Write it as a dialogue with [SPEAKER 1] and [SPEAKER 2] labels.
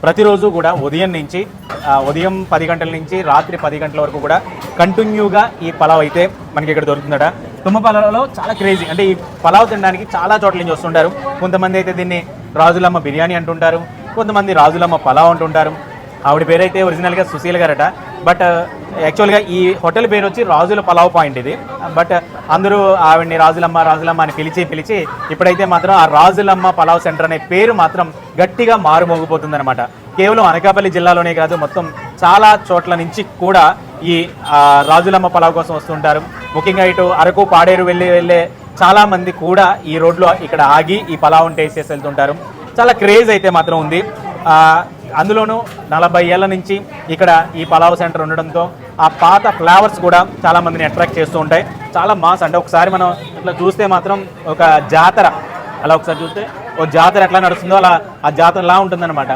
[SPEAKER 1] ప్రతిరోజు కూడా ఉదయం 10 గంటల నుంచి రాత్రి 10 గంటల వరకు కూడా కంటిన్యూగా ఈ పలావ్ అయితే మనకి ఇక్కడ దొరుకుతుందట. తుమ్మపాలలో చాలా క్రేజీ, అంటే ఈ పలావ్ తినడానికి చాలా చోట్ల నుంచి వస్తుంటారు. కొంతమంది అయితే దీన్ని రాజులమ్మ బిర్యానీ అంటుంటారు, కొంతమంది రాజులమ్మ పలావ్ అంటుంటారు. ఆవిడ పేరు అయితే ఒరిజినల్గా సుశీల్ గారట. బట్ యాక్చువల్గా ఈ హోటల్ పేరు వచ్చి రాజుల పలావ్ పాయింట్ ఇది. బట్ అందరూ ఆవిడ్ని రాజులమ్మ అని పిలిచి ఇప్పుడైతే మాత్రం ఆ రాజులమ్మ పలావ్ సెంటర్ అనే పేరు మాత్రం గట్టిగా మారుమోగిపోతుందన్నమాట. కేవలం అనకాపల్లి జిల్లాలోనే కాదు, మొత్తం చాలా చోట్ల నుంచి కూడా ఈ రాజులమ్మ పలావ్ కోసం వస్తుంటారు. ముఖ్యంగా ఇటు అరకు పాడేరు వెళ్ళే చాలా మంది కూడా ఈ రోడ్లో ఇక్కడ ఆగి ఈ పలావ్ని టేస్ట్ చేసి వెళ్తుంటారు. చాలా క్రేజ్ అయితే మాత్రం ఉంది. అందులోనూ 40 ఏళ్ల నుంచి ఇక్కడ ఈ పలావ్ సెంటర్ ఉండడంతో ఆ పాత ఫ్లేవర్స్ కూడా చాలా మందిని అట్రాక్ట్ చేస్తూ ఉంటాయి. చాలా మాస్, అంటే ఒకసారి మనం ఇట్లా చూస్తే మాత్రం ఒక జాతర, అలా ఒకసారి చూస్తే ఓ జాతర ఎట్లా నడుస్తుందో అలా ఆ జాతరలా ఉంటుందన్నమాట.